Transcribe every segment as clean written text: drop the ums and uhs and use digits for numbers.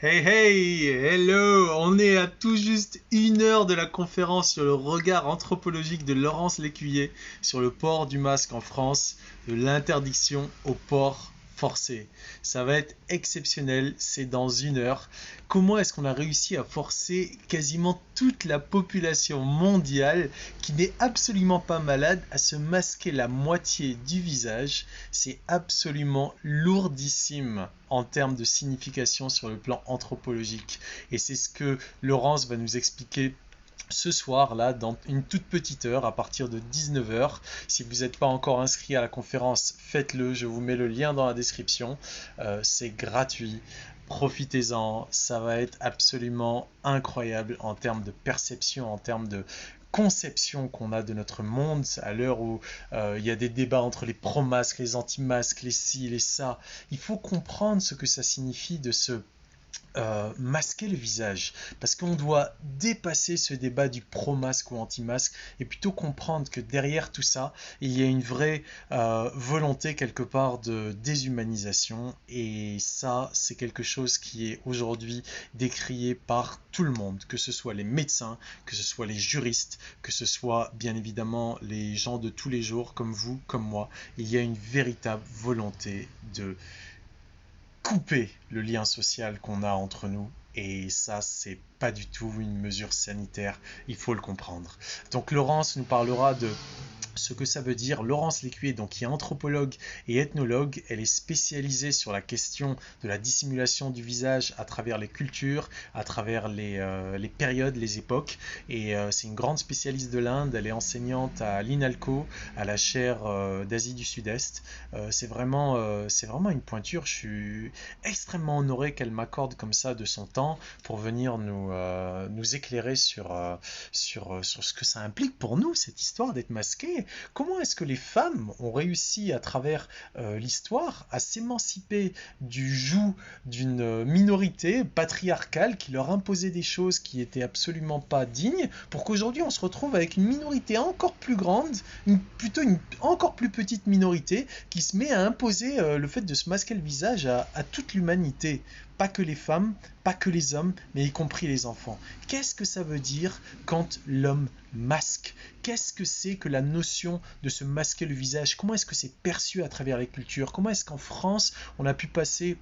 Hey hey, hello! On est à tout juste 1 heure de la conférence sur le regard anthropologique de Laurence Lécuyer sur le port du masque en France, de l'interdiction au port forcé. Ça va être exceptionnel, c'est dans 1 heure. Comment est-ce qu'on a réussi à forcer quasiment toute la population mondiale qui n'est absolument pas malade à se masquer la moitié du visage? C'est absolument lourdissime en termes de signification sur le plan anthropologique. Et c'est ce que Laurence va nous expliquer ce soir, là, dans une toute petite heure, à partir de 19 heures. Si vous n'êtes pas encore inscrit à la conférence, faites-le. Je vous mets le lien dans la description. C'est gratuit. Profitez-en. Ça va être absolument incroyable en termes de perception, en termes de conception qu'on a de notre monde à l'heure où il y a des débats entre les pro-masques, les anti-masques, les ci, les ça. Il faut comprendre ce que ça signifie de se masquer le visage. Parce qu'on doit dépasser ce débat du pro-masque ou anti-masque et plutôt comprendre que derrière tout ça, il y a une vraie volonté quelque part de déshumanisation. Et ça, c'est quelque chose qui est aujourd'hui décrié par tout le monde, que ce soit les médecins, que ce soit les juristes, que ce soit bien évidemment les gens de tous les jours comme vous, comme moi. Il y a une véritable volonté de couper le lien social qu'on a entre nous. Et ça, c'est pas du tout une mesure sanitaire, il faut le comprendre. Donc Laurence nous parlera de ce que ça veut dire. Laurence Lécuyer, donc, qui est anthropologue et ethnologue, elle est spécialisée sur la question de la dissimulation du visage à travers les cultures, à travers les périodes, les époques. Et c'est une grande spécialiste de l'Inde. Elle est enseignante à l'INALCO, à la chaire d'Asie du Sud-Est. C'est vraiment une pointure. Je suis extrêmement honoré qu'elle m'accorde comme ça de son temps pour venir nous éclairer sur ce que ça implique pour nous, cette histoire d'être masqué. Comment est-ce que les femmes ont réussi à travers l'histoire à s'émanciper du joug d'une minorité patriarcale qui leur imposait des choses qui étaient absolument pas dignes pour qu'aujourd'hui on se retrouve avec une minorité encore plus grande, plutôt une encore plus petite minorité qui se met à imposer le fait de se masquer le visage à toute l'humanité. Pas que les femmes, pas que les hommes, mais y compris les enfants. Qu'est-ce que ça veut dire quand l'homme masque? Qu'est-ce que c'est que la notion de se masquer le visage? Comment est-ce que c'est perçu à travers les cultures? Comment est-ce qu'en France, on a pu passer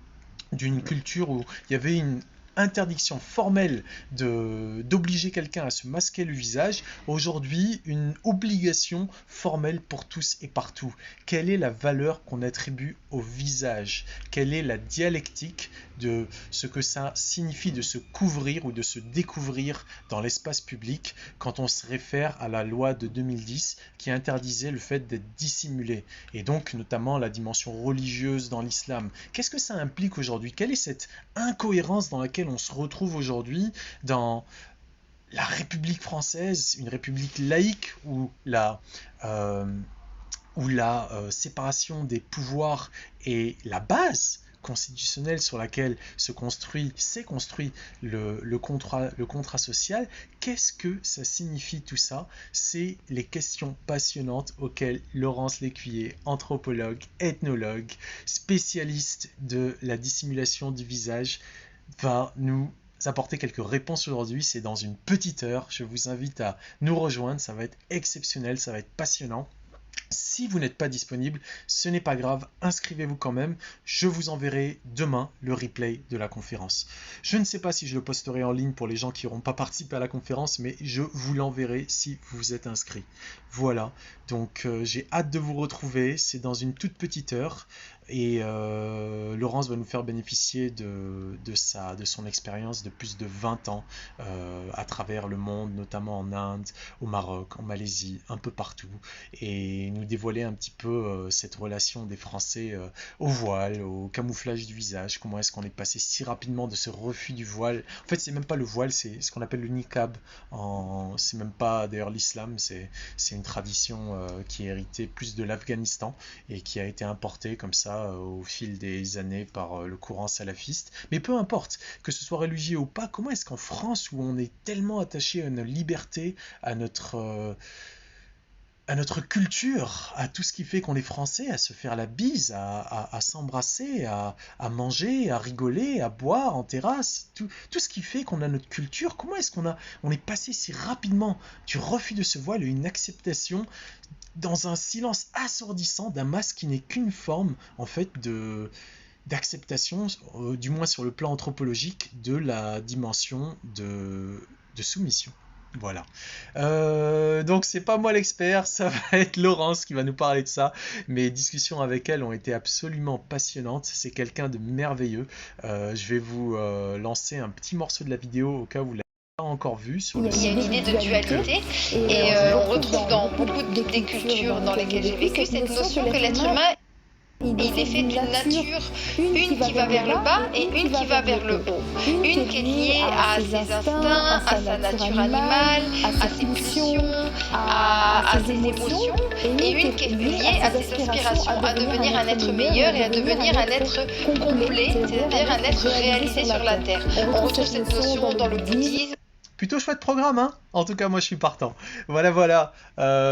d'une culture où il y avait une interdiction formelle d'obliger quelqu'un à se masquer le visage, aujourd'hui une obligation formelle pour tous et partout. Quelle est la valeur qu'on attribue au visage? Quelle est la dialectique de ce que ça signifie de se couvrir ou de se découvrir dans l'espace public quand on se réfère à la loi de 2010 qui interdisait le fait d'être dissimulé et donc notamment la dimension religieuse dans l'islam? Qu'est-ce que ça implique aujourd'hui? Quelle est cette incohérence dans laquelle on se retrouve aujourd'hui dans la République française, une république laïque euh, où la séparation des pouvoirs est la base constitutionnelle sur laquelle s'est construit le contrat social? Qu'est-ce que ça signifie tout ça? C'est les questions passionnantes auxquelles Laurence Lécuyer, anthropologue, ethnologue, spécialiste de la dissimulation du visage, va nous apporter quelques réponses aujourd'hui. C'est dans une petite heure. Je vous invite à nous rejoindre. Ça va être exceptionnel, ça va être passionnant. Si vous n'êtes pas disponible, ce n'est pas grave, inscrivez-vous quand même. Je vous enverrai demain le replay de la conférence. Je ne sais pas si je le posterai en ligne pour les gens qui n'auront pas participé à la conférence, mais je vous l'enverrai si vous êtes inscrit. Voilà, donc j'ai hâte de vous retrouver, c'est dans une toute petite heure. Et Laurence va nous faire bénéficier de son expérience de plus de 20 ans à travers le monde, notamment en Inde, au Maroc, en Malaisie, un peu partout, et nous dévoiler un petit peu cette relation des Français au voile, au camouflage du visage, comment est-ce qu'on est passé si rapidement de ce refus du voile. En fait, c'est même pas le voile, c'est ce qu'on appelle le niqab. C'est même pas d'ailleurs l'islam, c'est une tradition qui est héritée plus de l'Afghanistan et qui a été importée comme ça au fil des années par le courant salafiste. Mais peu importe, que ce soit religieux ou pas, comment est-ce qu'en France, où on est tellement attaché à notre liberté, à notre à notre culture, à tout ce qui fait qu'on est français, à se faire la bise, à s'embrasser, à manger, à rigoler, à boire en terrasse, tout ce qui fait qu'on a notre culture. Comment est-ce on est passé si rapidement du refus de ce voile à une acceptation dans un silence assourdissant d'un masque qui n'est qu'une forme en fait de d'acceptation, du moins sur le plan anthropologique, de la dimension de soumission. Voilà. Donc c'est pas moi l'expert, ça va être Laurence qui va nous parler de ça. Mes discussions avec elle ont été absolument passionnantes. C'est quelqu'un de merveilleux. Je vais vous lancer un petit morceau de la vidéo au cas où vous l'avez pas encore vu sur le Il y a site. une idée de dualité et on retrouve dans beaucoup des cultures dans lesquelles j'ai vécu cette notion que l'être humain il est fait d'une nature, une qui va vers le bas et une qui va vers le haut. Une qui est liée à ses instincts, à sa nature animale, à ses pulsions, à ses émotions, et une qui est liée à ses aspirations à devenir un être meilleur et à devenir un être complet, c'est-à-dire un être réalisé sur la Terre. On retrouve cette notion dans le bouddhisme. Plutôt chouette programme, hein. En tout cas, moi, je suis partant. Voilà, voilà.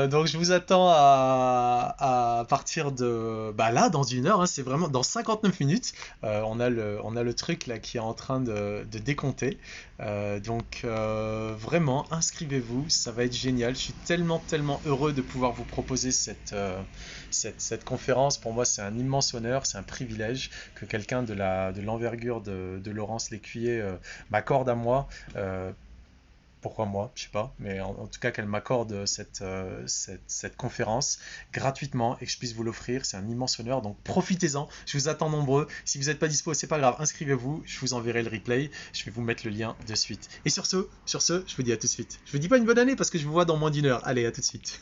Donc, je vous attends à partir de... Bah là, dans 1 heure, hein, c'est vraiment dans 59 minutes. On a le truc là qui est en train de décompter. Vraiment, inscrivez-vous. Ça va être génial. Je suis tellement, tellement heureux de pouvoir vous proposer cette conférence. Pour moi, c'est un immense honneur, c'est un privilège que quelqu'un de l'envergure de Laurence Lécuyer m'accorde à moi. Pourquoi moi, je sais pas, mais en tout cas qu'elle m'accorde cette conférence gratuitement et que je puisse vous l'offrir, c'est un immense honneur, donc profitez-en, je vous attends nombreux. Si vous n'êtes pas dispo, c'est pas grave, inscrivez-vous, je vous enverrai le replay, je vais vous mettre le lien de suite. Et sur ce, je vous dis à tout de suite. Je vous dis pas une bonne année parce que je vous vois dans moins d'1 heure. Allez, à tout de suite.